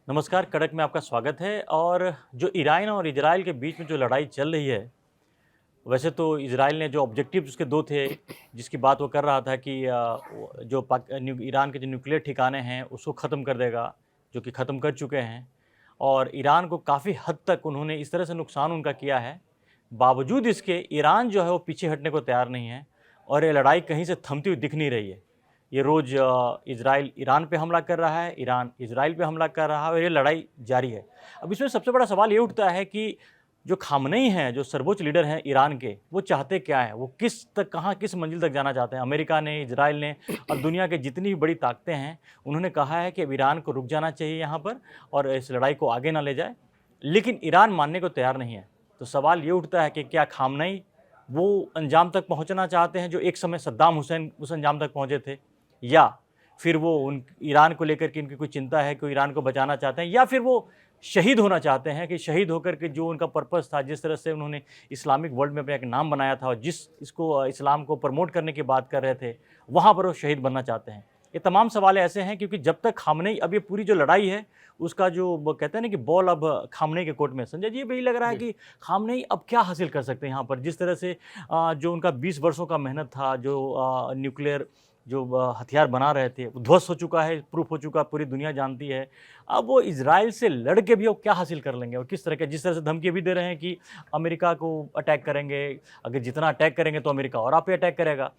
नमस्कार, कड़क में आपका स्वागत है। और जो ईरान और इजराइल के बीच में जो लड़ाई चल रही है, वैसे तो इजराइल ने जो ऑब्जेक्टिव्स उसके दो थे, जिसकी बात वो कर रहा था कि जो ईरान के जो न्यूक्लियर ठिकाने हैं उसको ख़त्म कर देगा, जो कि ख़त्म कर चुके हैं। और ईरान को काफ़ी हद तक उन्होंने इस तरह से नुकसान उनका किया है, बावजूद इसके ईरान जो है वो पीछे हटने को तैयार नहीं है और ये लड़ाई कहीं से थमती हुई दिख नहीं रही है। ये रोज़ इजराइल ईरान पे हमला कर रहा है, ईरान इजराइल पे हमला कर रहा है और ये लड़ाई जारी है। अब इसमें सबसे बड़ा सवाल ये उठता है कि जो खामनेई हैं, जो सर्वोच्च लीडर हैं ईरान के, वो चाहते क्या हैं? वो किस तक, कहाँ, किस मंजिल तक जाना चाहते हैं? अमेरिका ने, इजराइल ने और दुनिया के जितनी भी बड़ी ताकतें हैं, उन्होंने कहा है कि अब ईरान को रुक जाना चाहिए यहाँ पर और इस लड़ाई को आगे ना ले जाए। लेकिन ईरान मानने को तैयार नहीं है। तो सवाल ये उठता है कि क्या खामनेई वो अंजाम तक पहुँचना चाहते हैं जो एक समय सद्दाम हुसैन उस अंजाम तक पहुँचे थे? या फिर वो उन ईरान को लेकर के इनकी कोई चिंता है कि ईरान को बचाना चाहते हैं, या फिर वो शहीद होना चाहते हैं कि शहीद होकर के जो उनका पर्पस था, जिस तरह से उन्होंने इस्लामिक वर्ल्ड में अपना एक नाम बनाया था और जिस इसको इस्लाम को प्रमोट करने की बात कर रहे थे, वहाँ पर वो शहीद बनना चाहते हैं। ये तमाम सवाल ऐसे हैं क्योंकि जब तक खामनेई, अब ये पूरी जो लड़ाई है उसका जो वो कहते हैं ना कि बॉल अब खामनेई के कोर्ट में। संजय जी, ये भी लग रहा है कि खामनेई अब क्या हासिल कर सकते हैं यहाँ पर, जिस तरह से जो उनका 20 वर्षों का मेहनत था, जो न्यूक्लियर जो हथियार बना रहे थे, वो ध्वस्त हो चुका है, प्रूफ हो चुका है, पूरी दुनिया जानती है। अब वो इज़राइल से लड़ के भी वो क्या हासिल कर लेंगे और किस तरह के, जिस तरह से धमकी भी दे रहे हैं कि अमेरिका को अटैक करेंगे, अगर जितना अटैक करेंगे तो अमेरिका और आप पे अटैक करेगा।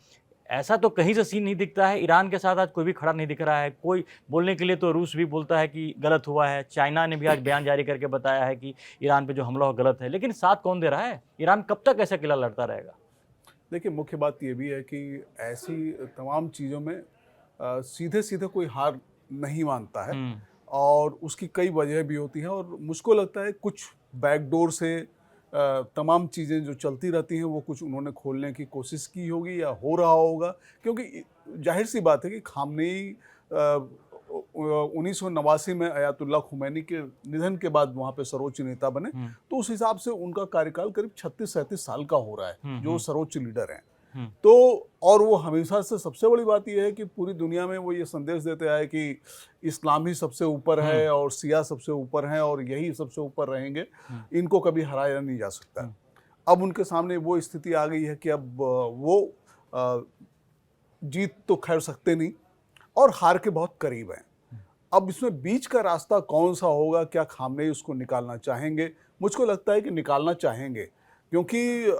ऐसा तो कहीं से सीन नहीं दिखता है। ईरान के साथ आज कोई भी खड़ा नहीं दिख रहा है। कोई बोलने के लिए तो रूस भी बोलता है कि गलत हुआ है, चाइना ने भी आज बयान जारी करके बताया है कि ईरान पे जो हमला हुआ गलत है, लेकिन साथ कौन दे रहा है? ईरान कब तक ऐसा किला लड़ता रहेगा? देखिए, मुख्य बात ये भी है कि ऐसी तमाम चीज़ों में सीधे सीधे कोई हार नहीं मानता है हुँ। और उसकी कई वजह भी होती हैं और मुझको लगता है कुछ बैकडोर से तमाम चीज़ें जो चलती रहती हैं वो कुछ उन्होंने खोलने की कोशिश की होगी या हो रहा होगा, क्योंकि जाहिर सी बात है कि खामनेई 1989 में अयातुल्ला खुमैनी के निधन के बाद वहाँ पे सर्वोच्च नेता बने। हुँ। तो उस हिसाब से उनका कार्यकाल करीब 36-37 साल का हो रहा है जो हुँ। सर्वोच्च लीडर हैं। हुँ। तो और वो हमेशा से, सबसे बड़ी बात यह है कि पूरी दुनिया में वो ये संदेश देते आए कि इस्लाम ही सबसे ऊपर है और सिया सबसे ऊपर हैं और यही सबसे ऊपर रहेंगे, इनको कभी हराया नहीं जा सकता। अब उनके सामने वो स्थिति आ गई है कि अब वो जीत तो खैर सकते नहीं और हार के बहुत करीब हैं। अब इसमें बीच का रास्ता कौन सा होगा, क्या खामनेई उसको निकालना चाहेंगे? मुझको लगता है कि निकालना चाहेंगे, क्योंकि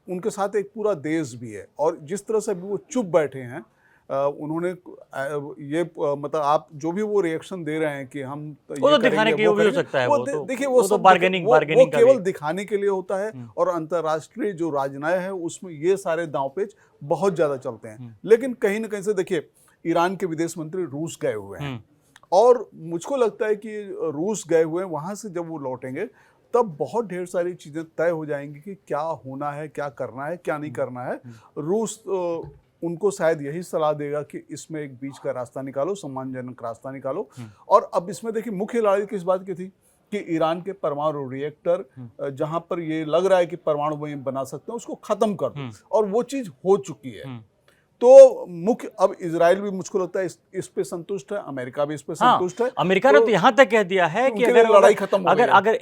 उनके साथ एक पूरा देश भी है और जिस तरह से अभी वो चुप बैठे हैं, उन्होंने मतलब आप जो भी वो रिएक्शन दे रहे हैं कि हम वो ये तो दिखाने करेंगे के लिए वो वो भी हो करेंगे, सकता है, वो वो तो देखिए वो वो तो सब बार्गेनिंग वो का भी। केवल दिखाने के लिए होता है और अंतर्राष्ट्रीय जो राजनय है उसमें ये सारे दांवपेच बहुत ज़्यादा चलते हैं। लेकिन कहीं ना कहीं से देखिए, ईरान के विदेश मंत्री रूस गए हुए हैं और मुझको लगता है कि रूस गए हुए हैं, वहाँ से जब वो लौटेंगे तब बहुत ढेर सारी चीज़ें तय हो जाएंगी कि क्या होना है, क्या करना है, क्या नहीं करना है। रूस उनको शायद यही सलाह देगा कि इसमें एक बीच का रास्ता निकालो, सम्मानजनक रास्ता निकालो। और अब इसमें देखिए, मुख्य लड़ाई किस बात की थी कि ईरान के परमाणु रिएक्टर जहां पर ये लग रहा है कि परमाणु बम बना सकते हैं उसको खत्म कर दो, और वो चीज़ हो चुकी है। तो मुख्य अब इजराइल भी मुझको लगता है इस पे संतुष्ट है, अमेरिका भी इस पे संतुष्ट है। अमेरिका ने तो यहाँ तक कह दिया है कि अगर लड़ाई खत्म हो अगर गई है। अगर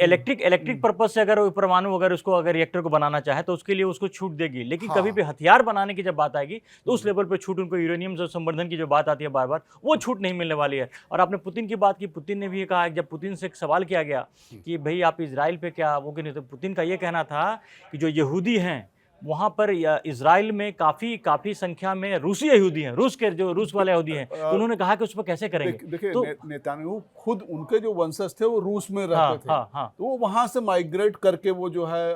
इलेक्ट्रिक पर्पज से अगर परमाणु, अगर उसको, अगर रिएक्टर को बनाना चाहे तो उसके लिए उसको छूट देगी, लेकिन कभी भी हथियार बनाने की जब बात आएगी तो उस लेवल पे छूट, उनको यूरेनियम संवर्धन की जो बात आती है बार बार, वो छूट नहीं मिलने वाली है। और आपने पुतिन की बात की, पुतिन ने भी ये कहा, जब पुतिन से एक सवाल किया गया कि भाई आप इजराइल पे क्या वो, कि नहीं, तो पुतिन का ये कहना था कि जो यहूदी हैं वहाँ पर इजराइल में काफ़ी संख्या में रूसी यहूदी हैं, रूस वाले यहूदी हैं, तो उन्होंने कहा कि उस पर कैसे करेंगे। देखिए, तो नेतान्याहू खुद, उनके जो वंशज थे वो रूस में रहते हाँ, थे। हाँ। तो वो वहां से माइग्रेट करके वो जो है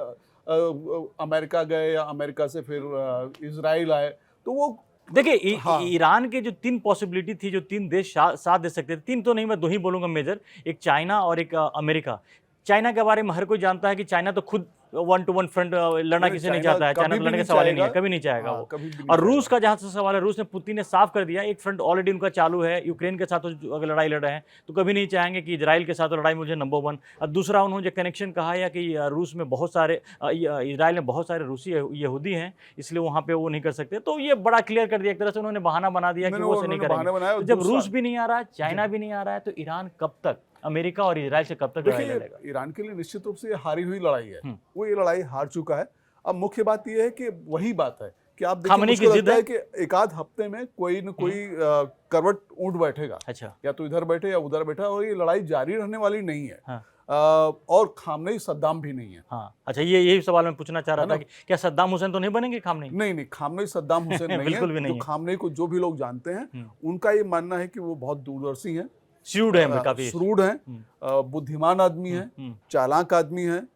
अमेरिका गए या अमेरिका से फिर इजराइल आए। तो वो देखिए, हाँ, ईरान के जो 3 पॉसिबिलिटी थी, जो 3 देश साथ दे सकते थे, 3 तो नहीं, मैं 2 ही बोलूंगा मेजर, एक चाइना और एक अमेरिका। चाइना के बारे में हर कोई जानता है कि चाइना तो खुद 1 to 1 फ्रंट लड़ना किसी नहीं चाहता है। चाइना तो लड़ने का सवाल ही नहीं है, कभी नहीं चाहेगा वो। कभी भी नहीं और रूस चाहेगा। का जहां से सवाल है, रूस ने, पुतिन ने साफ कर दिया, एक फ्रंट ऑलरेडी उनका चालू है, यूक्रेन के साथ अगर लड़ाई लड़ रहे हैं तो कभी नहीं चाहेंगे कि इजराइल के साथ लड़ाई मुझे नंबर 1। और दूसरा, उन्होंने जो कनेक्शन कहा है कि रूस में बहुत सारे, इजराइल में बहुत सारे रूसी यहूदी हैं, इसलिए वहाँ पे वो नहीं कर सकते। तो ये बड़ा क्लियर कर दिया, एक तरह से उन्होंने बहाना बना दिया कि वो से नहीं करेंगे। तो जब रूस भी नहीं आ रहा है, चाइना भी नहीं आ रहा है, तो ईरान कब तक अमेरिका और इजराइल से कब तक लड़ाई लड़ेगा? देखिए, ईरान के लिए निश्चित रूप से ये हारी हुई लड़ाई है। वो ये लड़ाई हार चुका है। अब मुख्य बात ये है कि वही बात है कि आप देखिए, खामनेई की मुझको जिद लगता है? है कि एक आध हफ्ते में कोई न कोई करवट ऊंट बैठेगा, अच्छा। या तो इधर बैठे या उधर बैठा, और ये लड़ाई जारी रहने वाली नहीं है। हाँ। और खामनेई सद्दाम भी नहीं है। हाँ, अच्छा, यही सवाल मैं पूछना चाह रहा है था ना? कि क्या सद्दाम हुसैन तो नहीं बनेंगे खामनेई? नहीं, खामनेई सद्दाम हुसैन नहीं बिल्कुल भी है। नहीं जो है। खामनेई को जो भी लोग जानते हैं, उनका ये मानना है कि वो बहुत दूरदर्शी हैं, श्रूड है काफी। श्रूड हैं, बुद्धिमान आदमी हैं, चालाक आदमी हैं,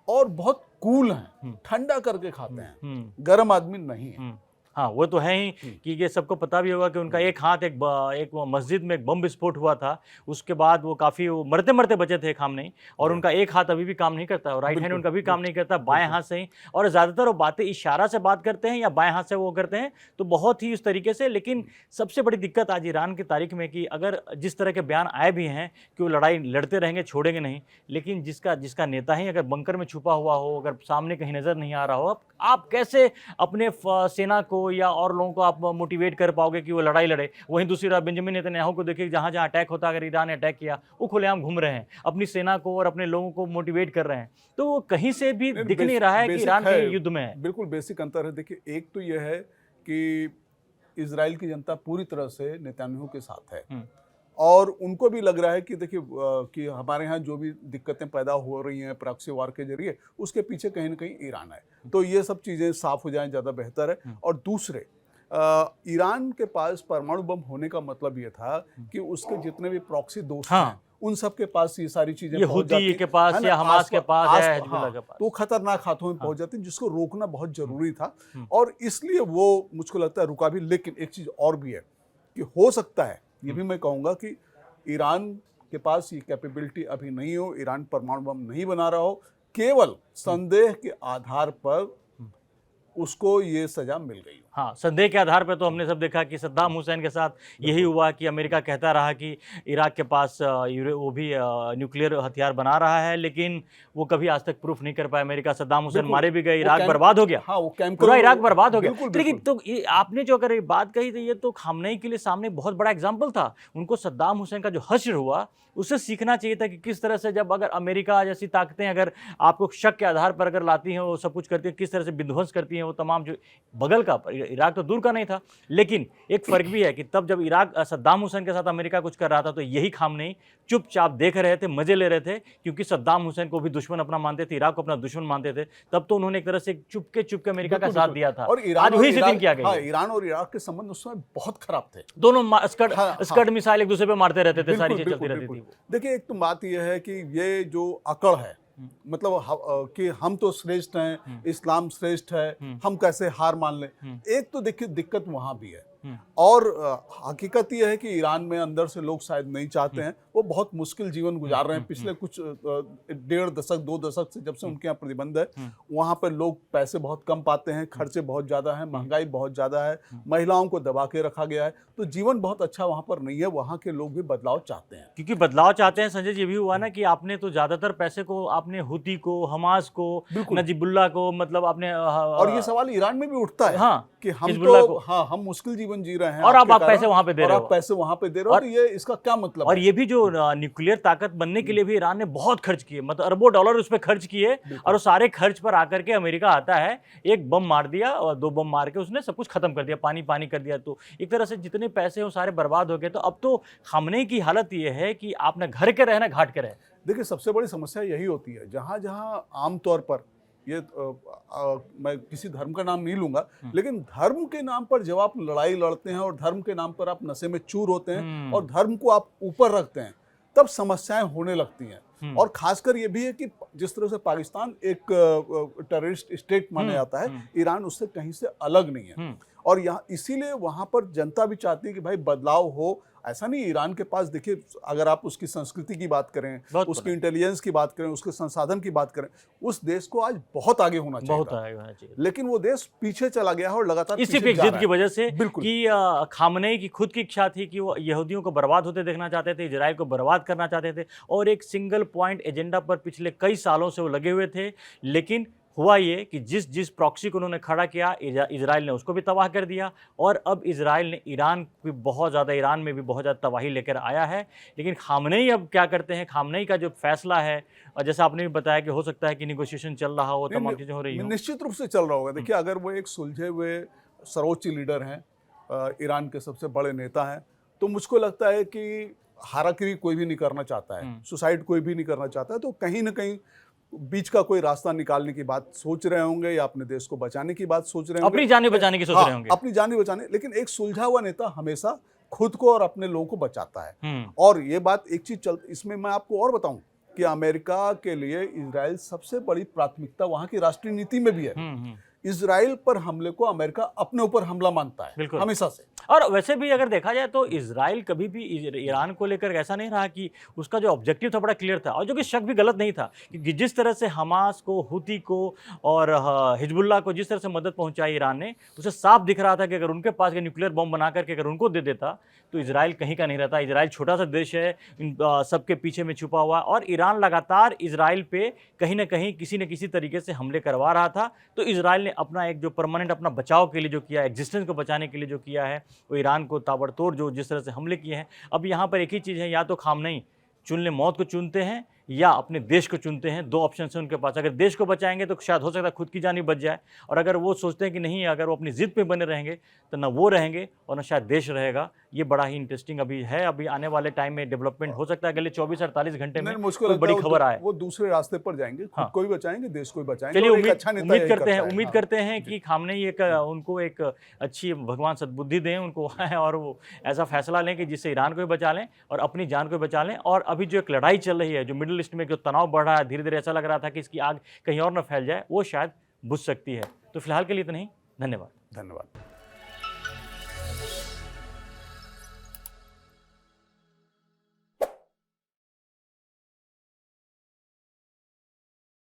और बहुत कूल हैं, ठंडा करके खाते हैं, गर्म आदमी नहीं है। हाँ, वो तो है ही कि ये सबको पता भी होगा कि उनका एक हाथ एक मस्जिद में एक बम विस्फोट हुआ था, उसके बाद वो काफ़ी मरते मरते बचे थे खामनेई, और उनका एक हाथ अभी भी काम नहीं करता, और राइट हैंड उनका भी काम नहीं करता, बाएं हाथ से ही, और ज़्यादातर वो बातें इशारा से बात करते हैं या बाएं हाथ से वो करते हैं, तो बहुत ही उस तरीके से। लेकिन सबसे बड़ी दिक्कत आज ईरान की तारीख में कि अगर जिस तरह के बयान आए भी हैं कि वो लड़ाई लड़ते रहेंगे, छोड़ेंगे नहीं, लेकिन जिसका नेता ही अगर बंकर में छुपा हुआ हो, अगर सामने कहीं नज़र नहीं आ रहा हो, आप कैसे अपने सेना को या और लोगों को आप मोटिवेट कर पाओगे कि वो लड़ाई लड़े? वहीं दूसरी तरफ बेंजामिन नेतन्याहू को देखिए, जहां जहां अटैक होता है, अगर ईरान ने अटैक किया, वो खुलेआम घूम रहे हैं, अपनी सेना को और अपने लोगों को मोटिवेट कर रहे हैं। तो वो कहीं से भी दिख नहीं रहा है कि ईरान के युद्ध में है। बिल्कुल बेसिक अंतर है। देखिए, एक तो यह है कि इजराइल की जनता पूरी तरह से नेतन्याहू के साथ है, और उनको भी लग रहा है कि देखिए कि हमारे यहाँ जो भी दिक्कतें पैदा हो रही हैं प्रॉक्सी वार के जरिए, उसके पीछे कहीं ना कहीं ईरान है। तो ये सब चीज़ें साफ हो जाएं, ज़्यादा बेहतर है। और दूसरे, ईरान के पास परमाणु बम होने का मतलब ये था कि उसके जितने भी प्रॉक्सी दोस्त हैं, उन सब के पास ये सारी चीजें पहुंच जाती के पास या हमास के पास है, हिजबुल्लाह के पास, तो खतरनाक हाथों में पहुंच जाती, जिसको रोकना बहुत जरूरी था, और इसलिए वो मुझको लगता है रुका भी। लेकिन एक चीज और भी है कि हो सकता है, ये भी मैं कहूँगा कि ईरान के पास ये कैपेबिलिटी अभी नहीं हो, ईरान परमाणु बम नहीं बना रहा हो, केवल संदेह के आधार पर उसको ये सजा मिल गई। हाँ, संदेह के आधार पर तो हमने सब देखा कि सद्दाम हुसैन के साथ यही हुआ कि अमेरिका कहता रहा कि इराक के पास वो भी न्यूक्लियर हथियार बना रहा है, लेकिन वो कभी आज तक प्रूफ नहीं कर पाया अमेरिका। सद्दाम हुसैन मारे भी गए, इराक बर्बाद हो गया। हाँ, वो पूरा इराक बर्बाद हो गया। लेकिन तो ये आपने जो अगर बात कही थी, ये तो खामनेई के लिए सामने बहुत बड़ा एग्जाम्पल था। उनको सद्दाम हुसैन का जो हश्र हुआ, उससे सीखना चाहिए था कि किस तरह से, जब अगर अमेरिका जैसी ताकतें अगर आपको शक के आधार पर अगर लाती हैं, वो सब कुछ करती हैं, किस तरह से विध्वंस करती हैं वो तमाम, जो बगल का इराक तो दूर का नहीं था। लेकिन एक फर्क भी है कि तब जब इराक सद्दाम हुसैन के साथ अमेरिका कुछ कर रहा था, तो यही खामनेई चुपचाप देख रहे थे, मजे ले रहे थे, क्योंकि सद्दाम हुसैन को भी दुश्मन अपना मानते थे, इराक को अपना दुश्मन मानते थे। तब तो उन्होंने एक तरह से चुपके अमेरिका का साथ दिया था, और आज वही स्थिति किया गया। ईरान और इराक के संबंध उस समय बहुत खराब थे। दोनों स्कड मिसाइल एक दूसरे पे मारते रहते थे, सारी चीजें चलती रहती थी। देखिए, एक तो बात यह है कि ये जो अकड़ है, मतलब कि हम तो श्रेष्ठ हैं, इस्लाम श्रेष्ठ है, हम कैसे हार मान लें, एक तो देखिए दिक्कत वहां भी है। और हकीकत यह है कि ईरान में अंदर से लोग शायद नहीं चाहते हैं, वो बहुत मुश्किल जीवन गुजार रहे हैं पिछले कुछ 1.5 दशक 2 दशक से, जब से उनके यहाँ प्रतिबंध है। वहां पर लोग पैसे बहुत कम पाते हैं, खर्चे बहुत ज्यादा हैं, महंगाई बहुत ज्यादा है, महिलाओं को दबा के रखा गया है, तो जीवन बहुत अच्छा वहां पर नहीं है। वहां के लोग भी बदलाव चाहते हैं, क्योंकि बदलाव चाहते हैं। संजय जी, ये भी हुआ ना कि आपने तो ज्यादातर पैसे को आपने हुती को, हमास को, नजीबुल्लाह को, मतलब आपने, और ये सवाल ईरान में भी उठता है। हाँ, कि हम तो हम मुश्किल जीवन जी रहे हैं, और आप पैसे वहां पे दे रहे हो, आप पैसे वहां पे दे रहे हो, तो ये इसका क्या मतलब और ये भी जो न्यूक्लियर ताकत बनने के लिए भी ईरान ने बहुत खर्च किए, मतलब अरबों डॉलर उस पर खर्च किए, और वो सारे खर्च पर आकर के अमेरिका आता है, एक बम मार दिया और 2 बम मार के उसने सब कुछ खत्म कर दिया, पानी कर दिया। तो एक तरह से जितने पैसे वो सारे बर्बाद हो गए। तो अब तो खामनेई की हालत ये है कि आप ना घर के रहे ना घाट के रहे। देखिए, सबसे बड़ी समस्या यही होती है, जहां जहां आमतौर पर ये मैं किसी धर्म का नाम नहीं लूंगा, लेकिन धर्म के नाम पर जब आप लड़ाई लड़ते हैं और धर्म के नाम पर आप नशे में चूर होते हैं और धर्म को आप ऊपर रखते हैं, तब समस्याएं होने लगती हैं। और खासकर ये भी है कि जिस तरह से पाकिस्तान एक टेररिस्ट स्टेट माना जाता है, ईरान उससे कहीं से अलग नहीं है। और यहाँ इसीलिए वहां पर जनता भी चाहती है कि भाई बदलाव हो। ऐसा नहीं, ईरान के पास देखिए, अगर आप उसकी संस्कृति की बात करें, उसकी इंटेलिजेंस की बात करें, उसके संसाधन की बात करें, उस देश को आज बहुत आगे होना चाहिए, लेकिन वो देश पीछे चला गया है और लगातार इसी पे जिद की वजह से कि खामनेई की खुद की इच्छा थी कि वो यहूदियों को बर्बाद होते देखना चाहते थे, इजराइल को बर्बाद करना चाहते थे, और एक सिंगल पॉइंट एजेंडा पर पिछले कई सालों से वो लगे हुए थे। लेकिन हुआ ये कि जिस जिस प्रॉक्सी को उन्होंने खड़ा किया, इजराइल ने उसको भी तबाह कर दिया, और अब इजराइल ने ईरान में भी बहुत ज़्यादा तबाही लेकर आया है। लेकिन खामनेई अब क्या करते हैं, खामनेई का जो फैसला है, और जैसा आपने भी बताया कि हो सकता है कि निगोशिएशन चल रहा हो, तमाम चीज़ें हो रही हो। निश्चित रूप से चल रहा होगा। देखिए, अगर वो एक सुलझे हुए सर्वोच्च लीडर हैं, ईरान के सबसे बड़े नेता हैं, तो मुझको लगता है कि हाराकिरी कोई भी नहीं करना चाहता है, सुसाइड कोई भी नहीं करना चाहता है, तो कहीं ना कहीं बीच का कोई रास्ता निकालने की बात सोच रहे होंगे, या अपने देश को बचाने की बात सोच रहे होंगे, अपनी जान बचाने की सोच रहे होंगे। अपनी जान बचाने। लेकिन एक सुलझा हुआ नेता हमेशा खुद को और अपने लोगों को बचाता है। और ये बात एक चीज इसमें मैं आपको और बताऊं कि अमेरिका के लिए इजराइल सबसे बड़ी प्राथमिकता वहां की राष्ट्रीय नीति में भी है। इजराइल पर हमले को अमेरिका अपने ऊपर हमला मानता है हमेशा से। और वैसे भी अगर देखा जाए तो इजराइल कभी भी ईरान को लेकर ऐसा नहीं रहा कि उसका जो ऑब्जेक्टिव था बड़ा क्लियर था, और जो कि शक भी गलत नहीं था कि जिस तरह से हमास को, हुती को और हिजबुल्लाह को जिस तरह से मदद पहुंचाई ईरान ने, उसे साफ दिख रहा था कि अगर उनके पास न्यूक्लियर बॉम्ब बना करके अगर उनको दे देता तो इजराइल कहीं का नहीं रहता। इजराइल छोटा सा देश है, सबके पीछे में छुपा हुआ, और ईरान लगातार इजराइल पे कहीं ना कहीं किसी न किसी तरीके से हमले करवा रहा था। तो इजराइल ने अपना एक जो परमानेंट अपना बचाव के लिए जो किया, एग्जिस्टेंस को बचाने के लिए जो किया है, वो ईरान को ताबड़तोड़ जो जिस तरह से हमले किए हैं। अब यहाँ पर एक ही चीज़ है, या तो खामनेई चुन ले मौत को चुनते हैं या अपने देश को चुनते हैं। दो ऑप्शन है उनके पास। अगर देश को बचाएंगे तो शायद हो सकता है खुद की जान ही बच जाए, और अगर वो सोचते हैं कि नहीं, अगर वो अपनी जिद पे बने रहेंगे तो ना वो रहेंगे और ना शायद देश रहेगा। ये बड़ा ही इंटरेस्टिंग अभी है। अभी आने वाले टाइम में डेवलपमेंट हो सकता है अगले 24-48 घंटे में कोई बड़ी खबर आए। वो दूसरे रास्ते पर जाएंगे, खुद को भी बचाएंगे, देश को भी बचाएंगे। चलिए उम्मीद करते हैं कि खामनेई उनको एक अच्छी भगवान सद्बुद्धि दें उनको और वो ऐसा फैसला लें कि जिससे ईरान को भी बचा लें और अपनी जान को भी बचा लें। और अभी जो एक लड़ाई चल रही है, जो मिडिल ईस्ट में जो तनाव बढ़ रहा है, धीरे धीरे ऐसा लग रहा था कि इसकी आग कहीं और न फैल जाए, वो शायद बुझ सकती है। तो फिलहाल के लिए इतना ही। धन्यवाद।